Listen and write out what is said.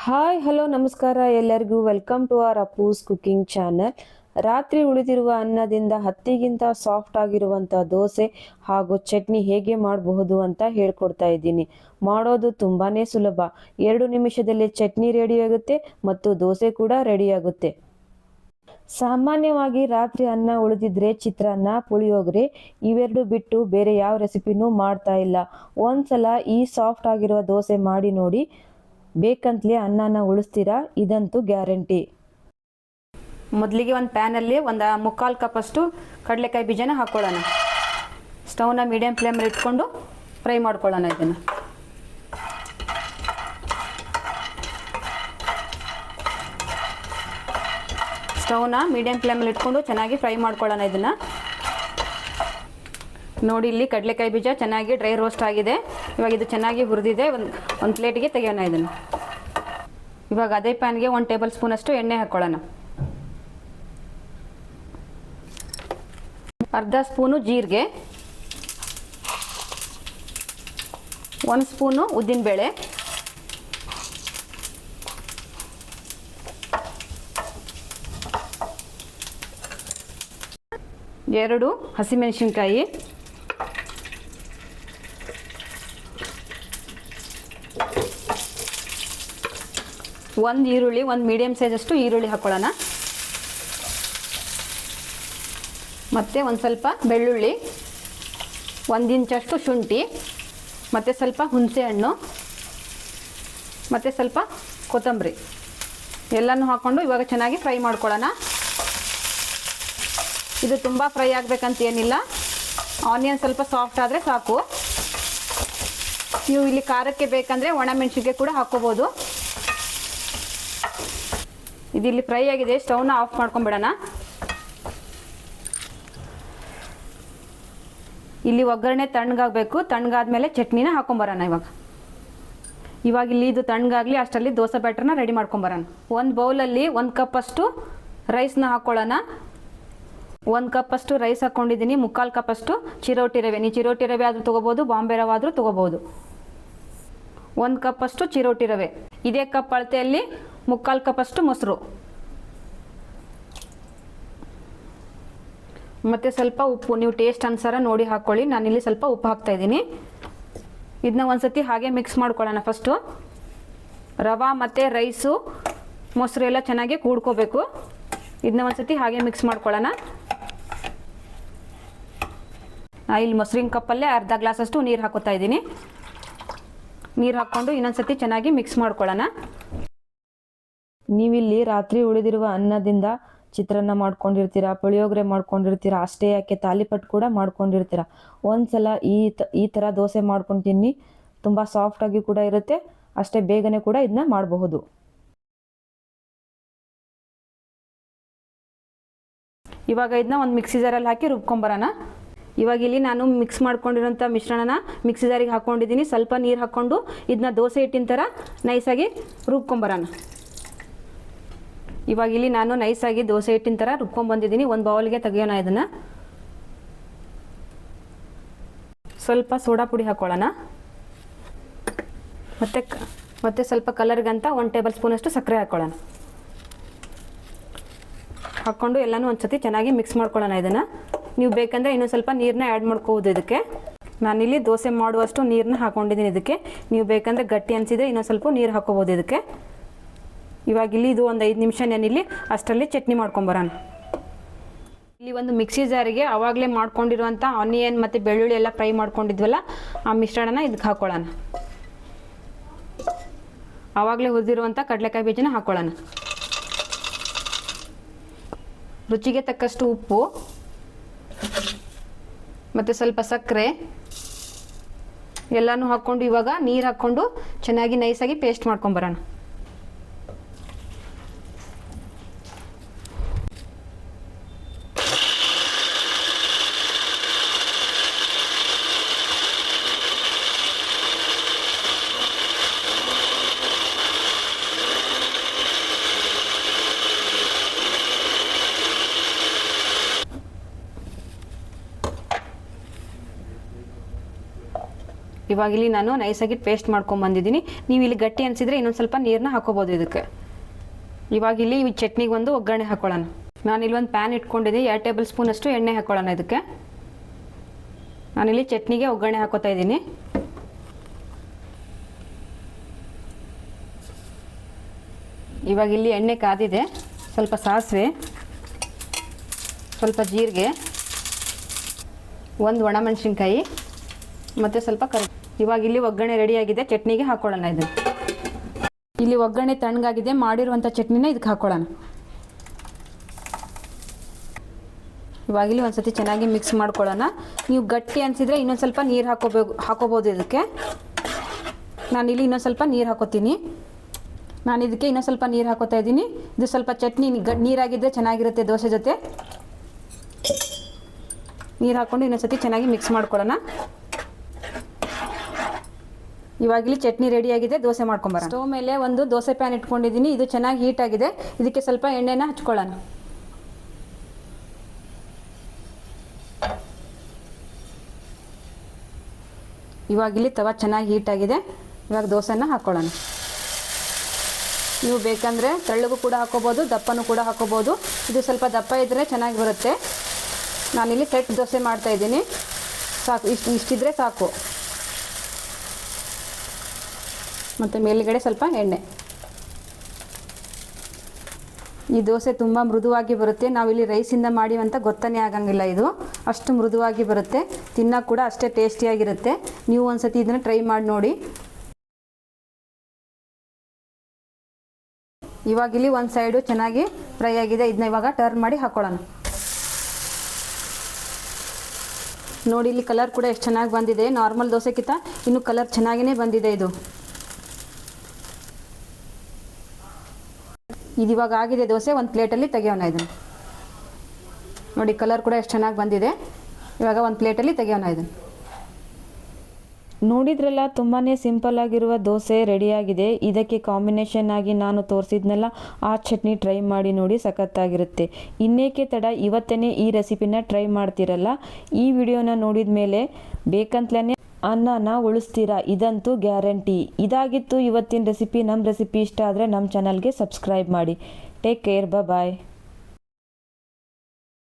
Hi hello ನಮಸ್ಕಾರ ಎಲ್ಲರಿಗೂ welcome to our Appu's cooking channel. ರಾತ್ರಿ ಉಳಿದಿರುವ ಅನ್ನದಿಂದ ಹತ್ತಿಗಿಂತ ಸಾಫ್ಟ್ ಆಗಿರುವಂಥ ದೋಸೆ ಹಾಗೂ ಚಟ್ನಿ ಹೇಗೆ ಮಾಡಬಹುದು ಅಂತ ಹೇಳ್ಕೊಡ್ತಾ ಇದ್ದೀನಿ. ಮಾಡೋದು ತುಂಬಾನೇ ಸುಲಭ. 2 ನಿಮಿಷದಲ್ಲಿ ಚಟ್ನಿ ರೆಡಿಯಾಗುತ್ತೆ ಮತ್ತು ದೋಸೆ ಕೂಡ ರೆಡಿಯಾಗುತ್ತೆ. ಸಾಮಾನ್ಯವಾಗಿ ರಾತ್ರಿ ಅನ್ನ ಉಳಿದಿದ್ರೆ ಚಿತ್ರಾನ್ನ, ಪುಳಿಯೋಗರೆ ಇವೆರಡು ಬಿಟ್ಟು ಬೇರೆ ಯಾವ ರೆಸಿಪಿನೂ ಮಾಡ್ತಾ ಇಲ್ಲ. ಒಂದ್ಸಲ ಈ ಸಾಫ್ಟ್ ಆಗಿರುವ ದೋಸೆ ಮಾಡಿ ನೋಡಿ, ಬೇಕಂತಲೇ ಅನ್ನನ ಉಳಿಸ್ತೀರಾ, ಇದಂತೂ ಗ್ಯಾರಂಟಿ. ಮೊದಲಿಗೆ ಒಂದು ಪ್ಯಾನಲ್ಲಿ ಒಂದು 3/4 ಕಪ್ ಅಷ್ಟು ಕಡಲೆಕಾಯಿ ಬೀಜನ ಹಾಕ್ಕೊಳ್ಳೋಣ. ಸ್ಟವ್ನ ಮೀಡಿಯಂ ಫ್ಲೇಮಲ್ಲಿ ಇಟ್ಕೊಂಡು ಫ್ರೈ ಮಾಡ್ಕೊಳ್ಳೋಣ. ಇದನ್ನು ಸ್ಟವ್ನ ಮೀಡಿಯಂ ಫ್ಲೇಮಲ್ಲಿ ಇಟ್ಕೊಂಡು ಚೆನ್ನಾಗಿ ಫ್ರೈ ಮಾಡ್ಕೊಳ್ಳೋಣ. ಇದನ್ನು ನೋಡಿ, ಇಲ್ಲಿ ಕಡಲೆಕಾಯಿ ಬೀಜ ಚೆನ್ನಾಗಿ ಡ್ರೈ ರೋಸ್ಟ್ ಆಗಿದೆ. ಇವಾಗ ಇದು ಚೆನ್ನಾಗಿ ಹುರಿದಿದೆ. ಒಂದು ಪ್ಲೇಟಿಗೆ ತೆಗೆಯೋಣ ಇದನ್ನು. ಇವಾಗ ಅದೇ ಪ್ಯಾನ್ಗೆ 1 ಟೇಬಲ್ ಸ್ಪೂನ್ ಅಷ್ಟು ಎಣ್ಣೆ ಹಾಕ್ಕೊಳ್ಳೋಣ. ಅರ್ಧ ಸ್ಪೂನು ಜೀರಿಗೆ, 1 ಸ್ಪೂನು ಉದ್ದಿನಬೇಳೆ, 2 ಹಸಿಮೆಣಸಿನ್ಕಾಯಿ, 1 ಈರುಳ್ಳಿ, 1 ಮೀಡಿಯಂ ಸೈಜ್ ಅಷ್ಟು ಈರುಳ್ಳಿ ಹಾಕ್ಕೊಳ್ಳೋಣ. ಮತ್ತು ಒಂದು ಸ್ವಲ್ಪ ಬೆಳ್ಳುಳ್ಳಿ, 1 ಇಂಚಷ್ಟು ಶುಂಠಿ, ಮತ್ತು ಸ್ವಲ್ಪ ಹುಣಸೆ ಹಣ್ಣು, ಮತ್ತು ಸ್ವಲ್ಪ ಕೊತ್ತಂಬರಿ ಎಲ್ಲನೂ ಹಾಕ್ಕೊಂಡು ಇವಾಗ ಚೆನ್ನಾಗಿ ಫ್ರೈ ಮಾಡ್ಕೊಳ್ಳೋಣ. ಇದು ತುಂಬ ಫ್ರೈ ಆಗಬೇಕಂತ ಏನಿಲ್ಲ. ಆನಿಯನ್ ಸ್ವಲ್ಪ ಸಾಫ್ಟ್ ಆದರೆ ಸಾಕು. ನೀವು ಇಲ್ಲಿ ಖಾರಕ್ಕೆ ಬೇಕಂದರೆ ಒಣಮೆಣಸಿನ್ಕಾಯಿ ಕೂಡ ಹಾಕ್ಕೋಬೋದು. ಇದಿಲ್ಲಿ ಫ್ರೈ ಆಗಿದೆ. ಸ್ಟವ್ನ ಆಫ್ ಮಾಡ್ಕೊಂಬಿಡೋಣ. ಇಲ್ಲಿ ಒಗ್ಗರಣೆ ತಣ್ಣಗಾಗಬೇಕು. ತಣ್ಣಗಾದ್ಮೇಲೆ ಚಟ್ನಿನ ಹಾಕ್ಕೊಂಬರೋಣ. ಇವಾಗ ಇಲ್ಲಿ ಇದು ತಣ್ಣಗಾಗಲಿ, ಅಷ್ಟರಲ್ಲಿ ದೋಸೆ ಬ್ಯಾಟರ್ನ ರೆಡಿ ಮಾಡ್ಕೊಂಬರೋಣ. ಒಂದು ಬೌಲಲ್ಲಿ 1 ಕಪ್ ಅಷ್ಟು ರೈಸ್ನ ಹಾಕ್ಕೊಳ್ಳೋಣ. 1 ಕಪ್ ಅಷ್ಟು ರೈಸ್ ಹಾಕ್ಕೊಂಡಿದ್ದೀನಿ. 3/4 ಕಪ್ ಅಷ್ಟು ಚಿರೋಟಿ ರವೆ. ನೀವು ಚಿರೋಟಿ ರವೆ ಆದರೂ ತೊಗೋಬೋದು, ಬಾಂಬೆ ರವೆ ಆದರೂ ತೊಗೋಬೋದು. 1 ಕಪ್ ಅಷ್ಟು ಚಿರೋಟಿ ರವೆ. ಇದೇ ಕಪ್ ಅಳತೆಯಲ್ಲಿ 3/4 ಕಪ್ ಅಷ್ಟು ಮೊಸರು, ಮತ್ತು ಸ್ವಲ್ಪ ಉಪ್ಪು. ನೀವು ಟೇಸ್ಟ್ ಅನುಸಾರ ನೋಡಿ ಹಾಕ್ಕೊಳ್ಳಿ. ನಾನಿಲ್ಲಿ ಸ್ವಲ್ಪ ಉಪ್ಪು ಹಾಕ್ತಾಯಿದ್ದೀನಿ. ಇದನ್ನ ಒಂದು ಸತಿ ಹಾಗೆ ಮಿಕ್ಸ್ ಮಾಡ್ಕೊಳ್ಳೋಣ. ಫಸ್ಟು ರವೆ ಮತ್ತು ರೈಸು ಮೊಸರು ಎಲ್ಲ ಚೆನ್ನಾಗಿ ಕೂಡ್ಕೋಬೇಕು. ಇದನ್ನ ಒಂದು ಸತಿ ಹಾಗೆ ಮಿಕ್ಸ್ ಮಾಡ್ಕೊಳ್ಳೋಣ. ಇಲ್ಲಿ ಮೊಸರಿನ ಕಪ್ಪಲ್ಲೇ ಅರ್ಧ ಗ್ಲಾಸ್ ಅಷ್ಟು ನೀರು ಹಾಕೋತಾ ಇದ್ದೀನಿ. ನೀರು ಹಾಕ್ಕೊಂಡು ಇನ್ನೊಂದು ಸತಿ ಚೆನ್ನಾಗಿ ಮಿಕ್ಸ್ ಮಾಡ್ಕೊಳ್ಳೋಣ. ನೀವಿಲ್ಲಿ ರಾತ್ರಿ ಉಳಿದಿರುವ ಅನ್ನದಿಂದ ಚಿತ್ರಾನ್ನ ಮಾಡ್ಕೊಂಡಿರ್ತೀರಾ, ಪುಳಿಯೋಗರೆ ಮಾಡ್ಕೊಂಡಿರ್ತೀರಾ, ಅಷ್ಟೇ ಯಾಕೆ ತಾಲಿಪಟ್ಟು ಕೂಡ ಮಾಡ್ಕೊಂಡಿರ್ತೀರಾ. ಒಂದ್ಸಲ ಈ ಥರ ದೋಸೆ ಮಾಡ್ಕೊಂಡು ತಿನ್ನಿ. ತುಂಬ ಸಾಫ್ಟಾಗಿ ಕೂಡ ಇರುತ್ತೆ, ಅಷ್ಟೇ ಬೇಗನೆ ಕೂಡ ಇದನ್ನ ಮಾಡಬಹುದು. ಇವಾಗ ಇದನ್ನ ಒಂದು ಮಿಕ್ಸಿ ಜಾರಲ್ಲಿ ಹಾಕಿ ರುಬ್ಕೊಂಬರೋಣ. ಇವಾಗ ಇಲ್ಲಿ ನಾನು ಮಿಕ್ಸ್ ಮಾಡ್ಕೊಂಡಿರೋಂಥ ಮಿಶ್ರಣನ ಮಿಕ್ಸಿ ಜಾರಿಗೆ ಹಾಕ್ಕೊಂಡಿದ್ದೀನಿ. ಸ್ವಲ್ಪ ನೀರು ಹಾಕ್ಕೊಂಡು ಇದನ್ನ ದೋಸೆ ಹಿಟ್ಟಿನ ಥರ ನೈಸಾಗಿ ರುಬ್ಕೊಂಬರೋಣ. ಇವಾಗ ಇಲ್ಲಿ ನಾನು ನೈಸಾಗಿ ದೋಸೆ ಹಿಟ್ಟಿನ ಥರ ರುಬ್ಕೊಂಡ್ಬಂದಿದ್ದೀನಿ. ಒಂದು ಬೌಲ್ಗೆ ತೆಗೆಯೋಣ. ಇದನ್ನು ಸ್ವಲ್ಪ ಸೋಡಾ ಪುಡಿ ಹಾಕ್ಕೊಳ್ಳೋಣ. ಮತ್ತು ಸ್ವಲ್ಪ ಕಲರ್ಗಂತ 1 ಟೇಬಲ್ ಸ್ಪೂನ್ ಅಷ್ಟು ಸಕ್ಕರೆ ಹಾಕ್ಕೊಳ್ಳೋಣ. ಹಾಕ್ಕೊಂಡು ಎಲ್ಲನೂ ಒಂದು ಸತಿ ಚೆನ್ನಾಗಿ ಮಿಕ್ಸ್ ಮಾಡ್ಕೊಳ್ಳೋಣ. ಇದನ್ನು ನೀವು ಬೇಕಂದರೆ ಇನ್ನೂ ಸ್ವಲ್ಪ ನೀರನ್ನ ಆ್ಯಡ್ ಮಾಡ್ಕೋಬೋದು. ಇದಕ್ಕೆ ನಾನಿಲ್ಲಿ ದೋಸೆ ಮಾಡುವಷ್ಟು ನೀರನ್ನ ಹಾಕ್ಕೊಂಡಿದ್ದೀನಿ. ಇದಕ್ಕೆ ನೀವು ಬೇಕಂದರೆ ಗಟ್ಟಿ ಅನಿಸಿದರೆ ಇನ್ನೊಂದು ಸ್ವಲ್ಪ ನೀರು ಹಾಕ್ಕೋಬೋದು ಇದಕ್ಕೆ. ಇವಾಗ ಇಲ್ಲಿ ಇದು ಒಂದು 5 ನಿಮಿಷ ನೆನಿಲಿ, ಅಷ್ಟರಲ್ಲಿ ಚಟ್ನಿ ಮಾಡ್ಕೊಂಬರೋಣ. ಇಲ್ಲಿ ಒಂದು ಮಿಕ್ಸಿ ಜಾರಿಗೆ ಆವಾಗಲೇ ಮಾಡ್ಕೊಂಡಿರುವಂಥ ಆನಿಯನ್ ಮತ್ತು ಬೆಳ್ಳುಳ್ಳಿ ಎಲ್ಲ ಫ್ರೈ ಮಾಡ್ಕೊಂಡಿದ್ವಲ್ಲ, ಆ ಮಿಶ್ರಣನ ಇದಕ್ಕೆ ಹಾಕ್ಕೊಳ್ಳೋಣ. ಆವಾಗಲೇ ಹುರಿದಿರುವಂಥ ಕಡಲೆಕಾಯಿ ಬೀಜನ ಹಾಕ್ಕೊಳ್ಳೋಣ. ರುಚಿಗೆ ತಕ್ಕಷ್ಟು ಉಪ್ಪು ಮತ್ತು ಸ್ವಲ್ಪ ಸಕ್ಕರೆ ಎಲ್ಲನೂ ಹಾಕ್ಕೊಂಡು ಇವಾಗ ನೀರು ಹಾಕ್ಕೊಂಡು ಚೆನ್ನಾಗಿ ನೈಸಾಗಿ ಪೇಸ್ಟ್ ಮಾಡ್ಕೊಂಬರೋಣ. ಇವಾಗ ಇಲ್ಲಿ ನಾನು ನೈಸಾಗಿ ಪೇಸ್ಟ್ ಮಾಡ್ಕೊಂಬಂದಿದ್ದೀನಿ. ನೀವು ಇಲ್ಲಿ ಗಟ್ಟಿ ಅನಿಸಿದರೆ ಇನ್ನೊಂದು ಸ್ವಲ್ಪ ನೀರನ್ನ ಹಾಕೋಬೋದು ಇದಕ್ಕೆ. ಇವಾಗ ಇಲ್ಲಿ ಈ ಚಟ್ನಿಗೆ ಒಂದು ಒಗ್ಗರಣೆ ಹಾಕೊಳ್ಳೋಣ. ನಾನಿಲ್ಲಿ ಒಂದು ಪ್ಯಾನ್ ಇಟ್ಕೊಂಡಿದ್ದೀನಿ, 2 ಟೇಬಲ್ ಸ್ಪೂನ್ ಅಷ್ಟು ಎಣ್ಣೆ ಹಾಕೊಳ್ಳೋಣ ಇದಕ್ಕೆ. ನಾನಿಲ್ಲಿ ಚಟ್ನಿಗೆ ಒಗ್ಗರಣೆ ಹಾಕೋತಾ ಇದ್ದೀನಿ. ಇವಾಗ ಇಲ್ಲಿ ಎಣ್ಣೆ ಕಾದಿದೆ. ಸ್ವಲ್ಪ ಸಾಸಿವೆ, ಸ್ವಲ್ಪ ಜೀರಿಗೆ, ಒಂದು ಒಣಮೆಣಸಿನ್ಕಾಯಿ ಮತ್ತು ಸ್ವಲ್ಪ ಇವಾಗ ಇಲ್ಲಿ ಒಗ್ಗರಣೆ ರೆಡಿಯಾಗಿದೆ. ಚಟ್ನಿಗೆ ಹಾಕೊಳ್ಳೋಣ ಇದನ್ನು. ಇಲ್ಲಿ ಒಗ್ಗರಣೆ ತಣ್ಣಗಾಗಿದೆ. ಮಾಡಿರುವಂಥ ಚಟ್ನಿನ ಇದಕ್ಕೆ ಹಾಕೊಳ್ಳೋಣ. ಇವಾಗ ಇಲ್ಲಿ ಒಂದು ಸತಿ ಚೆನ್ನಾಗಿ ಮಿಕ್ಸ್ ಮಾಡ್ಕೊಳ್ಳೋಣ. ನೀವು ಗಟ್ಟಿ ಅನಿಸಿದರೆ ಇನ್ನೊಂದು ಸ್ವಲ್ಪ ನೀರು ಹಾಕೋಬೋದು ಇದಕ್ಕೆ. ನಾನಿಲ್ಲಿ ಇನ್ನೊಂದು ಸ್ವಲ್ಪ ನೀರು ಹಾಕೋತೀನಿ. ನಾನು ಇದಕ್ಕೆ ಇನ್ನೊಂದು ಸ್ವಲ್ಪ ನೀರು ಹಾಕೋತಾ ಇದ್ದೀನಿ. ಇದು ಸ್ವಲ್ಪ ಚಟ್ನಿ ನೀರಾಗಿದ್ದರೆ ಚೆನ್ನಾಗಿರುತ್ತೆ ದೋಸೆ ಜೊತೆ. ನೀರು ಹಾಕ್ಕೊಂಡು ಇನ್ನೊಂದು ಸತಿ ಚೆನ್ನಾಗಿ ಮಿಕ್ಸ್ ಮಾಡ್ಕೊಳ್ಳೋಣ. ಇವಾಗಿಲ್ಲಿ ಚಟ್ನಿ ರೆಡಿಯಾಗಿದೆ. ದೋಸೆ ಮಾಡ್ಕೊಂಬರೋಣ. ಸ್ಟವ್ ಮೇಲೆ ಒಂದು ದೋಸೆ ಪ್ಯಾನ್ ಇಟ್ಕೊಂಡಿದ್ದೀನಿ. ಇದು ಚೆನ್ನಾಗಿ ಹೀಟ್ ಆಗಿದೆ. ಇದಕ್ಕೆ ಸ್ವಲ್ಪ ಎಣ್ಣೆನ ಹಚ್ಕೊಳ್ಳೋಣ. ಇವಾಗಿಲ್ಲಿ ತವ ಚೆನ್ನಾಗಿ ಹೀಟ್ ಆಗಿದೆ. ಇವಾಗ ದೋಸೆನ ಹಾಕ್ಕೊಳ್ಳೋಣ. ನೀವು ಬೇಕಂದರೆ ತೆಳ್ಳಗೂ ಕೂಡ ಹಾಕೋಬೋದು, ದಪ್ಪನೂ ಕೂಡ ಹಾಕೋಬೋದು. ಇದು ಸ್ವಲ್ಪ ದಪ್ಪ ಇದ್ದರೆ ಚೆನ್ನಾಗಿ ಬರುತ್ತೆ. ನಾನಿಲ್ಲಿ ಸೆಟ್ ದೋಸೆ ಮಾಡ್ತಾಯಿದ್ದೀನಿ. ಸಾಕು, ಇಷ್ಟಿದ್ರೆ ಸಾಕು. ಮತ್ತು ಮೇಲುಗಡೆ ಸ್ವಲ್ಪ ಎಣ್ಣೆ. ಈ ದೋಸೆ ತುಂಬ ಮೃದುವಾಗಿ ಬರುತ್ತೆ. ನಾವಿಲ್ಲಿ ರೈಸಿಂದ ಮಾಡಿವಂತ ಗೊತ್ತನೇ ಆಗಂಗಿಲ್ಲ. ಇದು ಅಷ್ಟು ಮೃದುವಾಗಿ ಬರುತ್ತೆ. ತಿನ್ನೋಕೆ ಕೂಡ ಅಷ್ಟೇ ಟೇಸ್ಟಿಯಾಗಿರುತ್ತೆ. ನೀವು ಒಂದು ಸತಿ ಇದನ್ನು ಟ್ರೈ ಮಾಡಿ ನೋಡಿ. ಇವಾಗಿಲ್ಲಿ ಒಂದು ಸೈಡು ಚೆನ್ನಾಗಿ ಫ್ರೈ ಆಗಿದೆ. ಇದನ್ನ ಇವಾಗ ಟರ್ನ್ ಮಾಡಿ ಹಾಕೊಳ್ಳೋಣ. ನೋಡಿ, ಇಲ್ಲಿ ಕಲರ್ ಕೂಡ ಎಷ್ಟು ಚೆನ್ನಾಗಿ ಬಂದಿದೆ. ನಾರ್ಮಲ್ ದೋಸೆಗಿಂತ ಇನ್ನೂ ಕಲರ್ ಚೆನ್ನಾಗಿಯೇ ಬಂದಿದೆ. ಇದು ಇವಾಗ ಆಗಿದೆ ದೋಸೆ. ಒಂದು ಪ್ಲೇಟಲ್ಲಿ ತೆಗೆಯೋಣ ಇದನ್ನು. ನೋಡಿ, ಕಲರ್ ಕೂಡ ಎಷ್ಟು ಚೆನ್ನಾಗಿ ಬಂದಿದೆ. ಇವಾಗ ಒಂದು ಪ್ಲೇಟಲ್ಲಿ ತೆಗೆಯೋಣ ಇದನ್ನು. ನೋಡಿದ್ರಲ್ಲ, ತುಂಬಾ ಸಿಂಪಲ್ ಆಗಿರುವ ದೋಸೆ ರೆಡಿಯಾಗಿದೆ. ಇದಕ್ಕೆ ಕಾಂಬಿನೇಷನ್ ಆಗಿ ನಾನು ತೋರಿಸಿದ್ನಲ್ಲ ಆ ಚಟ್ನಿ ಟ್ರೈ ಮಾಡಿ ನೋಡಿ, ಸಖತ್ತಾಗಿರುತ್ತೆ. ಇನ್ನೇಕೆ ತಡ, ಇವತ್ತೇ ಈ ರೆಸಿಪಿನ ಟ್ರೈ ಮಾಡ್ತಿರಲ್ಲ. ಈ ವಿಡಿಯೋನ ನೋಡಿದ ಮೇಲೆ ಬೇಕಂತಲೇ ಅನ್ನನ ಉಳಿಸ್ತೀರಾ, ಇದಂತೂ ಗ್ಯಾರಂಟಿ. ಇದಾಗಿತ್ತು ಇವತ್ತಿನ ರೆಸಿಪಿ. ನಮ್ಮ ರೆಸಿಪಿ ಇಷ್ಟ ಆದರೆ ನಮ್ಮ ಚಾನಲ್ಗೆ ಸಬ್ಸ್ಕ್ರೈಬ್ ಮಾಡಿ. ಟೇಕ್ ಕೇರ್, ಬಾಯ್.